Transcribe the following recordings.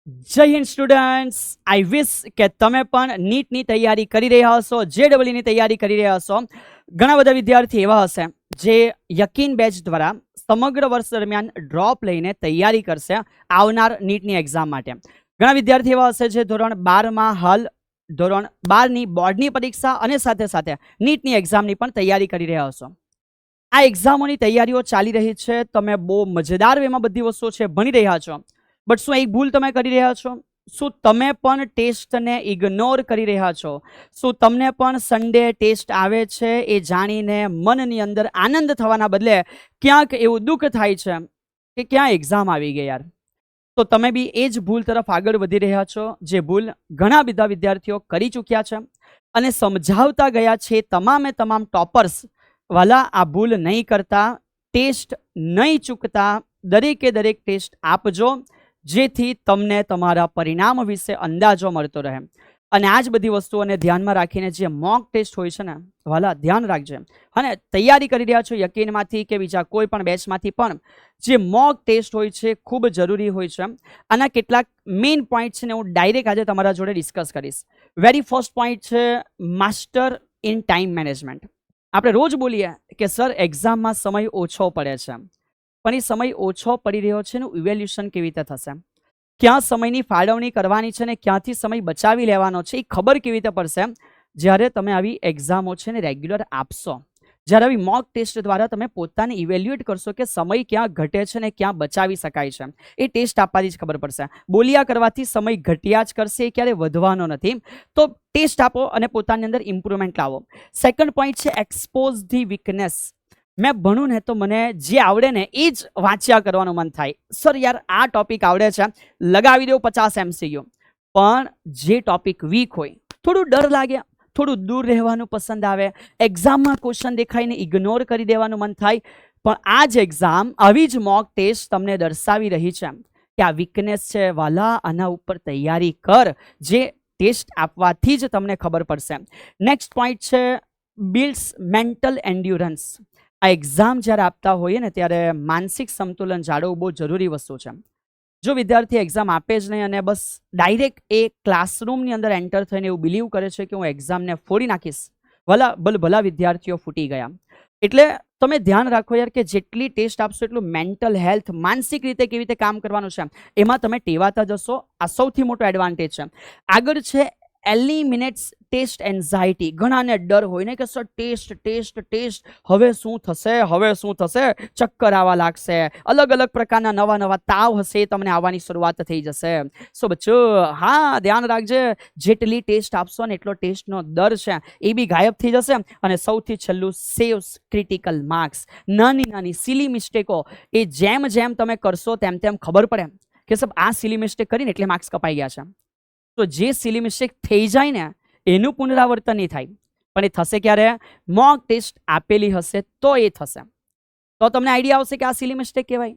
જય હિન્દ સ્ટુડન્ટ્સ. આઈ વિશ કે તમે પણ નીટની તૈયારી કરી રહ્યા હશો, JEEની તૈયારી કરી રહ્યા હશો. ઘણા બધા વિદ્યાર્થી એવા હશે જે યકીન બેચ દ્વારા સમગ્ર વર્ષ દરમિયાન ડ્રોપ લઈને તૈયારી કરશે આવનાર નીટની એક્ઝામ માટે. ઘણા વિદ્યાર્થી એવા હશે જે ધોરણ 12માં હાલ ધોરણ 12ની બોર્ડની પરીક્ષા અને સાથે સાથે નીટની એક્ઝામની પણ તૈયારી કરી રહ્યા હશો. આ એક્ઝામોની તૈયારીઓ ચાલી રહી છે. તમે બહુ મજેદાર વેમાં બધી વસ્તુઓ છે ભણી રહ્યા છો. બટ શું એક ભૂલ તમે કરી રહ્યા છો? શું તમે પણ ટેસ્ટને ઇગ્નોર કરી રહ્યા છો? શું તમને પણ સન્ડે ટેસ્ટ આવે છે એ જાણીને મનની અંદર આનંદ થવાના બદલે ક્યાંક એવું દુઃખ થાય છે કે ક્યાં એક્ઝામ આવી ગઈ યાર? તો તમે બી એ જ ભૂલ તરફ આગળ વધી રહ્યા છો, જે ભૂલ ઘણા બધા વિદ્યાર્થીઓ કરી ચૂક્યા છે અને સમજાવતા ગયા છે. તમામે તમામ ટોપર્સ વાલા આ ભૂલ નહીં કરતા, ટેસ્ટ નહીં ચૂકતા, દરેકે દરેક ટેસ્ટ આપજો, જેથી તમને તમારા પરિણામ વિશે અંદાજો મળતો રહે. અને આ જ બધી વસ્તુઓને ધ્યાનમાં રાખીને જે મોક ટેસ્ટ હોય છે ને વાલા, ધ્યાન રાખજે. અને તૈયારી કરી રહ્યા છો યકીનમાંથી કે બીજા કોઈ પણ બેચમાંથી પણ જે મોક ટેસ્ટ હોય છે ખૂબ જરૂરી હોય છે. આના કેટલાક મેઇન પોઈન્ટ છે ને હું ડાયરેક્ટ આજે તમારા જોડે ડિસ્કસ કરીશ. વેરી ફર્સ્ટ પોઈન્ટ છે માસ્ટર ઇન ટાઈમ મેનેજમેન્ટ. આપણે રોજ બોલીએ કે સર એક્ઝામમાં સમય ઓછો પડે છે, પણ એ સમય ઓછો પડી રહ્યો છે એનું ઇવેલ્યુશન કેવી રીતે થશે? ક્યાં સમયની ફાળવણી કરવાની છે ને ક્યાંથી સમય બચાવી લેવાનો છે એ ખબર કેવી રીતે પડશે? જ્યારે તમે આવી એક્ઝામો છે ને રેગ્યુલર આપશો, જ્યારે આવી મોક ટેસ્ટ દ્વારા તમે પોતાને ઇવેલ્યુએટ કરશો કે સમય ક્યાં ઘટે છે ને ક્યાં બચાવી શકાય છે. એ ટેસ્ટ આપવાથી જ ખબર પડશે. બોલ્યા કરવાથી સમય ઘટ્યા જ કરશે, એ ક્યારે વધવાનો નથી. તો ટેસ્ટ આપો અને પોતાની અંદર ઇમ્પ્રુવમેન્ટ લાવો. સેકન્ડ પોઈન્ટ છે એક્સપોઝ ધી વીકનેસ. મેં ભણું ને તો મને જે આવડે ને એ જ વાંચ્યા કરવાનું મન થાય. સર યાર આ ટોપિક આવડે છે, લગાવી દો 50 MCQ. પણ જે ટોપિક વીક હોય, થોડું ડર લાગે, થોડું દૂર રહેવાનું પસંદ આવે, એક્ઝામમાં ક્વેશ્ચન દેખાઈને ઇગ્નોર કરી દેવાનું મન થાય. પણ આ જ એક્ઝામ, આવી જ મોક ટેસ્ટ તમને દર્શાવી રહી છે કે આ વીકનેસ છે વાલા, આના ઉપર તૈયારી કર, જે ટેસ્ટ આપવાથી જ તમને ખબર પડશે. નેક્સ્ટ પોઈન્ટ છે બિલ્ડ્સ મેન્ટલ એન્ડ્યુરન્સ. આ એક્ઝામ જ્યારે આપતા હોઈએ ને ત્યારે માનસિક સંતુલન જાળવવું બહુ જરૂરી વસ્તુ છે. જો વિદ્યાર્થી એક્ઝામ આપે જ નહીં અને બસ ડાયરેક્ટ એ ક્લાસરૂમની અંદર એન્ટર થઈને એવું બિલીવ કરે છે કે હું એક્ઝામને ફોડી નાખીશ, ભલા વિદ્યાર્થીઓ ફૂટી ગયા. એટલે તમે ધ્યાન રાખો યાર કે જેટલી ટેસ્ટ આપશો એટલું મેન્ટલ હેલ્થ, માનસિક રીતે કેવી રીતે કામ કરવાનું છે એમાં તમે ટેવાતા જશો. આ સૌથી મોટો એડવાન્ટેજ છે. આગળ છે એલિમિનેટ્સ ટેસ્ટ એન્ઝાયટી. ઘણાને ડર હોય ને કે સર ટેસ્ટ હવે શું થશે, ચક્કર આવવા લાગશે, અલગ અલગ પ્રકારના નવા તાવ હશે, તમને આવવાની શરૂઆત થઈ જશે. સો બચ્ચો હા ધ્યાન રાખજે, જેટલી ટેસ્ટ આપશો ને એટલો ટેસ્ટનો દર છે એ બી ગાયબ થઈ જશે. અને સૌથી છેલ્લું સેવ્સ ક્રિટિકલ માર્ક્સ. નાની સિલી મિસ્ટેકો એ જેમ તમે કરશો તેમ ખબર પડે કે સબ આ સિલી મિસ્ટેક કરીને એટલે માર્ક્સ કપાઈ ગયા છે. તો જે સિલી મિસ્ટેક થઈ જાય ને એનું પુનરાવર્તન નહીં થાય, પણ એ થશે ક્યારે? મોક ટેસ્ટ આપેલી હશે તો એ થશે. તો તમને આઈડિયા આવશે કે આ સિલી મિસ્ટેક કહેવાય.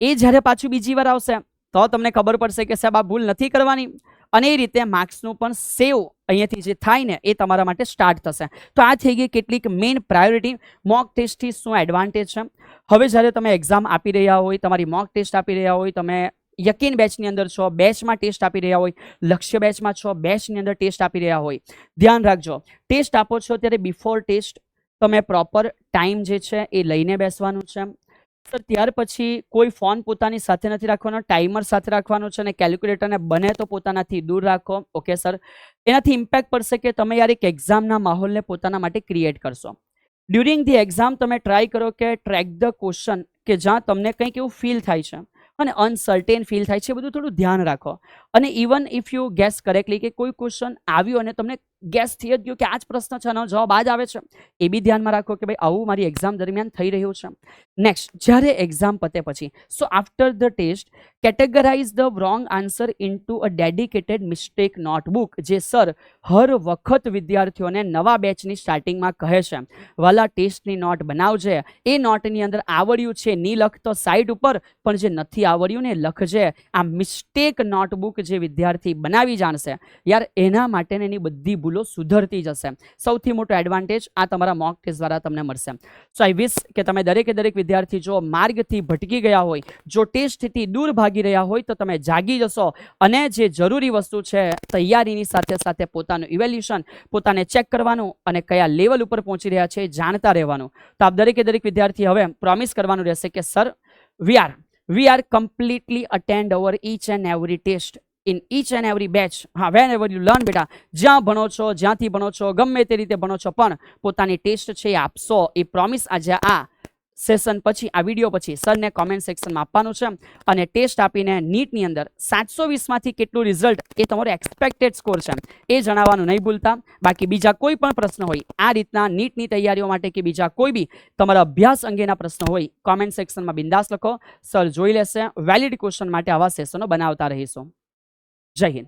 એ જ્યારે પાછું બીજી વાર આવશે તો તમને ખબર પડશે કે સાહેબ આ ભૂલ નથી કરવાની. અને એ રીતે માર્ક્સનું પણ સેવ અહીંયાથી જે થાય ને એ તમારા માટે સ્ટાર્ટ થશે. તો આ થઈ ગઈ કેટલીક મેઇન પ્રાયોરિટી. મોક ટેસ્ટથી શું એડવાન્ટેજ છે? હવે જ્યારે તમે એક્ઝામ આપી રહ્યા હોય, તમારી મોક ટેસ્ટ આપી રહ્યા હોય, તમે યકીન બેચની અંદર છો, બેચમાં ટેસ્ટ આપી રહ્યા હોય, લક્ષ્ય બેચમાં છો, બેચની અંદર ટેસ્ટ આપી રહ્યા હોય, ધ્યાન રાખજો ટેસ્ટ આપો છો ત્યારે બિફોર ટેસ્ટ તમે પ્રોપર ટાઈમ જે છે એ લઈને બેસવાનું છે. ત્યાર પછી કોઈ ફોન પોતાની સાથે નથી રાખવાનો, ટાઈમર સાથે રાખવાનું છે અને કેલ્ક્યુલેટરને બને તો પોતાનાથી દૂર રાખો. ઓકે સર, એનાથી ઇમ્પેક્ટ પડશે કે તમે યાર એક એક્ઝામના માહોલને પોતાના માટે ક્રિએટ કરશો. ડ્યુરિંગ ધી એક્ઝામ તમે ટ્રાય કરો કે ટ્રેક ધ ક્વેશ્ચન, કે જ્યાં તમને કંઈક એવું ફીલ થાય છે અને અનસર્ટેન ફીલ થાય છે, બધું થોડું ધ્યાન રાખો. અને even if you gas correctly કે કોઈ ક્વેશ્ચન આવ્યું અને તમને ગેસ થઈ જ ગયો કે આ જ પ્રશ્ન છે, આનો જવાબ આ જ આવે છે, એ બી ધ્યાનમાં રાખો કે ભાઈ આવું મારી એક્ઝામ દરમિયાન થઈ રહ્યું છે. નેક્સ્ટ, જ્યારે એક્ઝામ પતે પછી, so after the test categorize the wrong answer into a dedicated mistake notebook. જે સર હર વખત વિદ્યાર્થીઓને નવા બેચની સ્ટાર્ટિંગમાં કહે છે, વાલા ટેસ્ટની નોટ બનાવજે. એ નોટની અંદર આવડ્યું છે ની લખતો સાઈડ ઉપર, પણ જે નથી આવડ્યું ને લખજે. આ મિસ્ટેક નોટબુક જે વિદ્યાર્થી બનાવી જાણશે યાર, એના માટે એની બધી ભૂલો સુધરતી જશે. સૌથી મોટો એડવાન્ટેજ આ તમારા મોક ટેસ્ટ દ્વારા તમને મળશે. સો આઈ વિશ કે તમે દરેકે દરેક વિદ્યાર્થી જો માર્ગથી ભટકી ગયા હોય, જો ટેસ્ટથી દૂર ભાગી રહ્યા હોય તો તમે જાગી જશો અને જે જરૂરી વસ્તુ છે તૈયારીની સાથે સાથે પોતાનું ઇવેલ્યુશન, પોતાને ચેક કરવાનું અને કયા લેવલ ઉપર પહોંચી રહ્યા છે જાણતા રહેવાનું. તો આપ દરેકે દરેક વિદ્યાર્થી હવે પ્રોમિસ કરવાનું રહેશે કે sir we are completely attend over each and every test in each and every batch. હા, whenever you learn બેટા, જ્યાં ભણો છો, જ્યાંથી ભણો છો, ગમે તે રીતે ભણો છો, પણ પોતાની ટેસ્ટ છે એ આપશો. એ પ્રોમિસ આજે આ સેશન પછી, આ વિડીયો પછી સરને કોમેન્ટ સેક્શનમાં આપવાનું છે. અને ટેસ્ટ આપીને નીટની અંદર 720માંથી કેટલું રિઝલ્ટ એ તમારો એક્સપેક્ટેડ સ્કોર છે એ જણાવવાનું નહીં ભૂલતા. બાકી બીજા કોઈ પણ પ્રશ્ન હોય આ રીતના નીટની તૈયારીઓ માટે કે બીજા કોઈ બી તમારા અભ્યાસ અંગેના પ્રશ્નો હોય કોમેન્ટ સેક્શનમાં બિંદાસ લખો. સર જોઈ લેશે. વેલિડ ક્વેશ્ચન માટે આવા સેશનો બનાવતા રહીશું. જય હિન્દ.